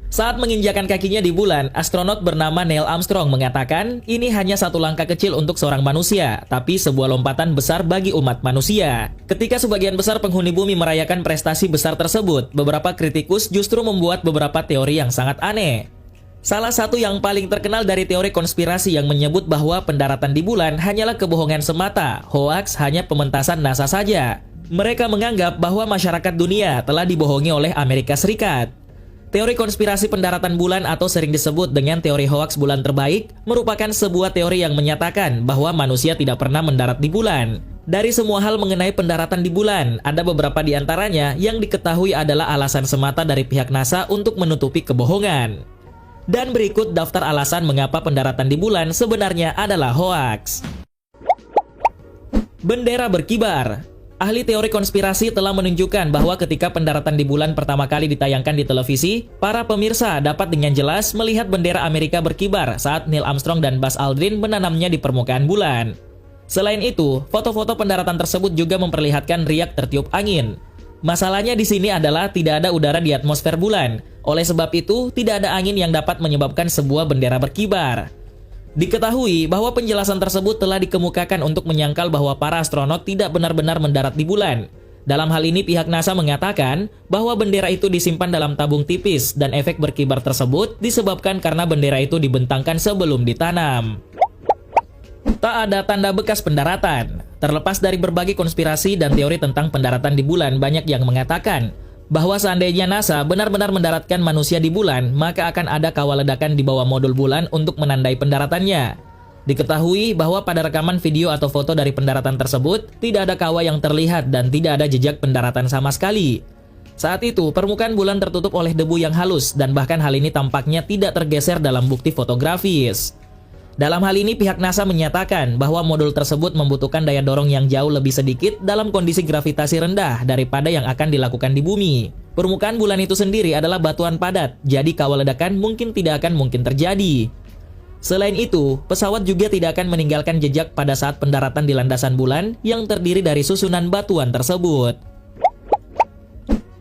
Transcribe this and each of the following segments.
Saat menginjakan kakinya di bulan, astronot bernama Neil Armstrong mengatakan ini hanya satu langkah kecil untuk seorang manusia, tapi sebuah lompatan besar bagi umat manusia. Ketika sebagian besar penghuni bumi merayakan prestasi besar tersebut, beberapa kritikus justru membuat beberapa teori yang sangat aneh. Salah satu yang paling terkenal dari teori konspirasi yang menyebut bahwa pendaratan di bulan hanyalah kebohongan semata, hoaks hanya pementasan NASA saja. Mereka menganggap bahwa masyarakat dunia telah dibohongi oleh Amerika Serikat. Teori konspirasi pendaratan bulan atau sering disebut dengan teori hoaks bulan terbaik merupakan sebuah teori yang menyatakan bahwa manusia tidak pernah mendarat di bulan. Dari semua hal mengenai pendaratan di bulan, ada beberapa di antaranya yang diketahui adalah alasan semata dari pihak NASA untuk menutupi kebohongan. Dan berikut daftar alasan mengapa pendaratan di bulan sebenarnya adalah hoaks. Bendera berkibar. Ahli teori konspirasi telah menunjukkan bahwa ketika pendaratan di bulan pertama kali ditayangkan di televisi, para pemirsa dapat dengan jelas melihat bendera Amerika berkibar saat Neil Armstrong dan Buzz Aldrin menanamnya di permukaan bulan. Selain itu, foto-foto pendaratan tersebut juga memperlihatkan riak tertiup angin. Masalahnya di sini adalah tidak ada udara di atmosfer bulan. Oleh sebab itu, tidak ada angin yang dapat menyebabkan sebuah bendera berkibar. Diketahui bahwa penjelasan tersebut telah dikemukakan untuk menyangkal bahwa para astronot tidak benar-benar mendarat di bulan. Dalam hal ini pihak NASA mengatakan bahwa bendera itu disimpan dalam tabung tipis dan efek berkibar tersebut disebabkan karena bendera itu dibentangkan sebelum ditanam. Tak ada tanda bekas pendaratan. Terlepas dari berbagai konspirasi dan teori tentang pendaratan di bulan, banyak yang mengatakan bahwa seandainya NASA benar-benar mendaratkan manusia di bulan, maka akan ada kawah ledakan di bawah modul bulan untuk menandai pendaratannya. Diketahui bahwa pada rekaman video atau foto dari pendaratan tersebut, tidak ada kawah yang terlihat dan tidak ada jejak pendaratan sama sekali. Saat itu, permukaan bulan tertutup oleh debu yang halus dan bahkan hal ini tampaknya tidak tergeser dalam bukti fotografis. Dalam hal ini pihak NASA menyatakan bahwa modul tersebut membutuhkan daya dorong yang jauh lebih sedikit dalam kondisi gravitasi rendah daripada yang akan dilakukan di bumi. Permukaan bulan itu sendiri adalah batuan padat, jadi kawah ledakan mungkin tidak akan mungkin terjadi. Selain itu, pesawat juga tidak akan meninggalkan jejak pada saat pendaratan di landasan bulan yang terdiri dari susunan batuan tersebut.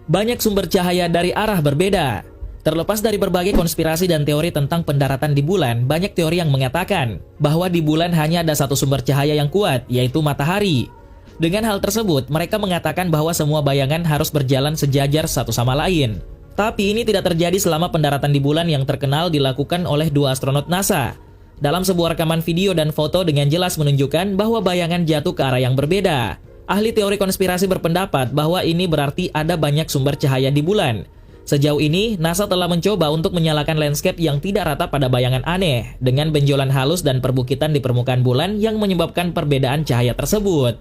Banyak sumber cahaya dari arah berbeda. Terlepas dari berbagai konspirasi dan teori tentang pendaratan di bulan, banyak teori yang mengatakan bahwa di bulan hanya ada satu sumber cahaya yang kuat, yaitu matahari. Dengan hal tersebut, mereka mengatakan bahwa semua bayangan harus berjalan sejajar satu sama lain. Tapi ini tidak terjadi selama pendaratan di bulan yang terkenal dilakukan oleh dua astronot NASA. Dalam sebuah rekaman video dan foto dengan jelas menunjukkan bahwa bayangan jatuh ke arah yang berbeda. Ahli teori konspirasi berpendapat bahwa ini berarti ada banyak sumber cahaya di bulan. Sejauh ini, NASA telah mencoba untuk menyalakan landscape yang tidak rata pada bayangan aneh, dengan benjolan halus dan perbukitan di permukaan bulan yang menyebabkan perbedaan cahaya tersebut.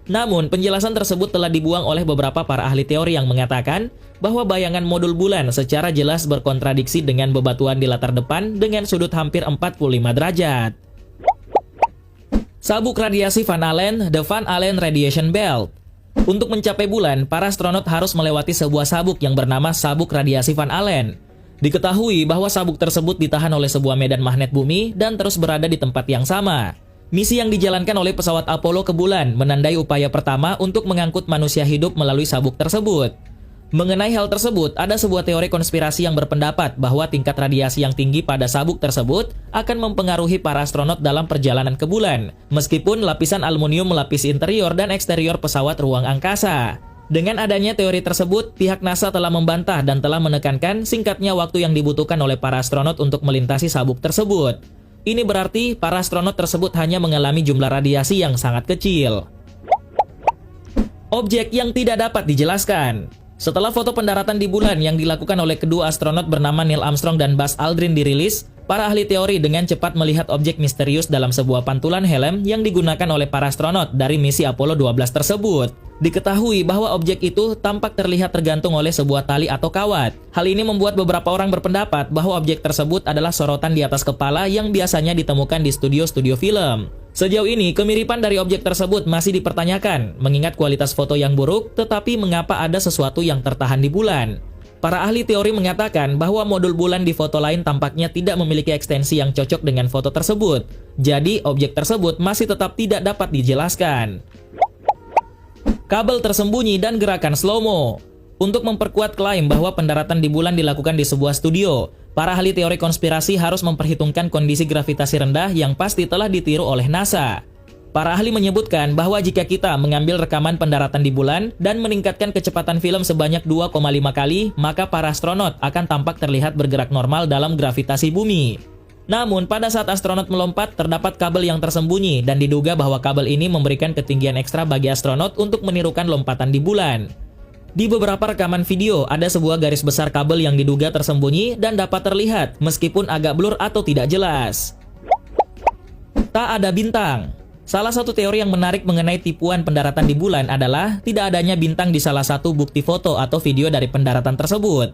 Namun, penjelasan tersebut telah dibuang oleh beberapa para ahli teori yang mengatakan bahwa bayangan modul bulan secara jelas berkontradiksi dengan bebatuan di latar depan dengan sudut hampir 45 derajat. Sabuk radiasi Van Allen, The Van Allen Radiation Belt. Untuk mencapai bulan, para astronot harus melewati sebuah sabuk yang bernama sabuk radiasi Van Allen. Diketahui bahwa sabuk tersebut ditahan oleh sebuah medan magnet bumi dan terus berada di tempat yang sama. Misi yang dijalankan oleh pesawat Apollo ke bulan menandai upaya pertama untuk mengangkut manusia hidup melalui sabuk tersebut. Mengenai hal tersebut, ada sebuah teori konspirasi yang berpendapat bahwa tingkat radiasi yang tinggi pada sabuk tersebut akan mempengaruhi para astronot dalam perjalanan ke bulan, meskipun lapisan aluminium melapisi interior dan eksterior pesawat ruang angkasa. Dengan adanya teori tersebut, pihak NASA telah membantah dan telah menekankan singkatnya waktu yang dibutuhkan oleh para astronot untuk melintasi sabuk tersebut. Ini berarti para astronot tersebut hanya mengalami jumlah radiasi yang sangat kecil. Objek yang tidak dapat dijelaskan. Setelah foto pendaratan di bulan yang dilakukan oleh kedua astronot bernama Neil Armstrong dan Buzz Aldrin dirilis, para ahli teori dengan cepat melihat objek misterius dalam sebuah pantulan helm yang digunakan oleh para astronot dari misi Apollo 12 tersebut. Diketahui bahwa objek itu tampak terlihat tergantung oleh sebuah tali atau kawat. Hal ini membuat beberapa orang berpendapat bahwa objek tersebut adalah sorotan di atas kepala yang biasanya ditemukan di studio-studio film. Sejauh ini, kemiripan dari objek tersebut masih dipertanyakan, mengingat kualitas foto yang buruk, tetapi mengapa ada sesuatu yang tertahan di bulan? Para ahli teori mengatakan bahwa modul bulan di foto lain tampaknya tidak memiliki ekstensi yang cocok dengan foto tersebut. Jadi, objek tersebut masih tetap tidak dapat dijelaskan. Kabel tersembunyi dan gerakan slow-mo. Untuk memperkuat klaim bahwa pendaratan di bulan dilakukan di sebuah studio, para ahli teori konspirasi harus memperhitungkan kondisi gravitasi rendah yang pasti telah ditiru oleh NASA. Para ahli menyebutkan bahwa jika kita mengambil rekaman pendaratan di bulan dan meningkatkan kecepatan film sebanyak 2,5 kali, maka para astronot akan tampak terlihat bergerak normal dalam gravitasi bumi. Namun, pada saat astronot melompat, terdapat kabel yang tersembunyi dan diduga bahwa kabel ini memberikan ketinggian ekstra bagi astronot untuk menirukan lompatan di bulan. Di beberapa rekaman video, ada sebuah garis besar kabel yang diduga tersembunyi dan dapat terlihat meskipun agak blur atau tidak jelas. Tak ada bintang. Salah satu teori yang menarik mengenai tipuan pendaratan di bulan adalah tidak adanya bintang di salah satu bukti foto atau video dari pendaratan tersebut.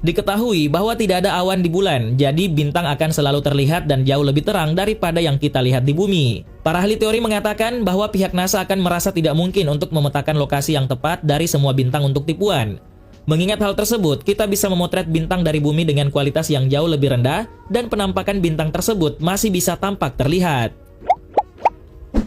Diketahui bahwa tidak ada awan di bulan, jadi bintang akan selalu terlihat dan jauh lebih terang daripada yang kita lihat di bumi. Para ahli teori mengatakan bahwa pihak NASA akan merasa tidak mungkin untuk memetakan lokasi yang tepat dari semua bintang untuk tipuan. Mengingat hal tersebut, kita bisa memotret bintang dari bumi dengan kualitas yang jauh lebih rendah dan penampakan bintang tersebut masih bisa tampak terlihat.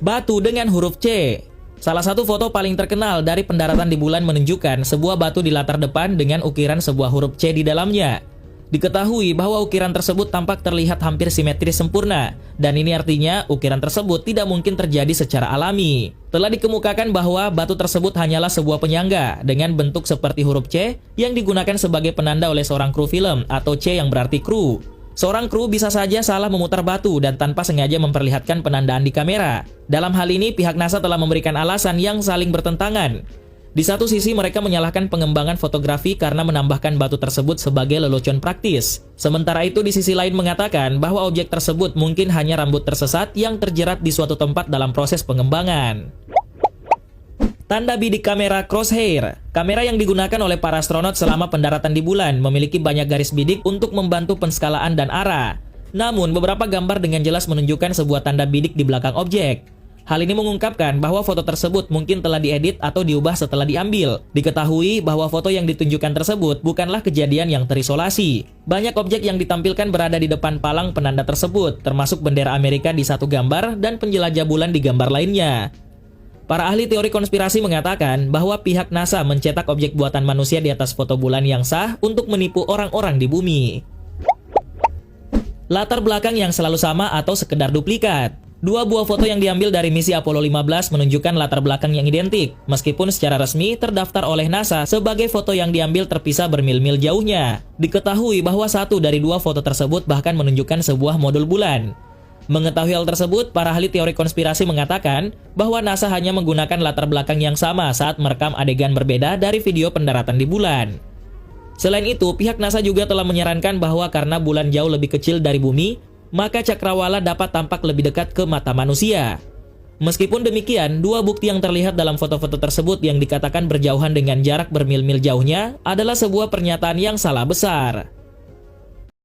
Batu dengan huruf C. Salah satu foto paling terkenal dari pendaratan di bulan menunjukkan sebuah batu di latar depan dengan ukiran sebuah huruf C di dalamnya. Diketahui bahwa ukiran tersebut tampak terlihat hampir simetris sempurna, dan ini artinya ukiran tersebut tidak mungkin terjadi secara alami. Telah dikemukakan bahwa batu tersebut hanyalah sebuah penyangga dengan bentuk seperti huruf C yang digunakan sebagai penanda oleh seorang kru film atau C yang berarti kru. Seorang kru bisa saja salah memutar batu dan tanpa sengaja memperlihatkan penandaan di kamera. Dalam hal ini, pihak NASA telah memberikan alasan yang saling bertentangan. Di satu sisi, mereka menyalahkan pengembangan fotografi karena menambahkan batu tersebut sebagai lelucon praktis. Sementara itu, di sisi lain mengatakan bahwa objek tersebut mungkin hanya rambut tersesat yang terjerat di suatu tempat dalam proses pengembangan. Tanda bidik kamera crosshair. Kamera yang digunakan oleh para astronot selama pendaratan di bulan memiliki banyak garis bidik untuk membantu penskalaan dan arah. Namun, beberapa gambar dengan jelas menunjukkan sebuah tanda bidik di belakang objek. Hal ini mengungkapkan bahwa foto tersebut mungkin telah diedit atau diubah setelah diambil. Diketahui bahwa foto yang ditunjukkan tersebut bukanlah kejadian yang terisolasi. Banyak objek yang ditampilkan berada di depan palang penanda tersebut, termasuk bendera Amerika di satu gambar dan penjelajah bulan di gambar lainnya. Para ahli teori konspirasi mengatakan bahwa pihak NASA mencetak objek buatan manusia di atas foto bulan yang sah untuk menipu orang-orang di bumi. Latar belakang yang selalu sama atau sekedar duplikat. Dua buah foto yang diambil dari misi Apollo 15 menunjukkan latar belakang yang identik, meskipun secara resmi terdaftar oleh NASA sebagai foto yang diambil terpisah bermil-mil jauhnya. Diketahui bahwa satu dari dua foto tersebut bahkan menunjukkan sebuah modul bulan. Mengetahui hal tersebut, para ahli teori konspirasi mengatakan bahwa NASA hanya menggunakan latar belakang yang sama saat merekam adegan berbeda dari video pendaratan di bulan. Selain itu, pihak NASA juga telah menyarankan bahwa karena bulan jauh lebih kecil dari bumi, maka cakrawala dapat tampak lebih dekat ke mata manusia. Meskipun demikian, dua bukti yang terlihat dalam foto-foto tersebut yang dikatakan berjauhan dengan jarak bermil-mil jauhnya adalah sebuah pernyataan yang salah besar.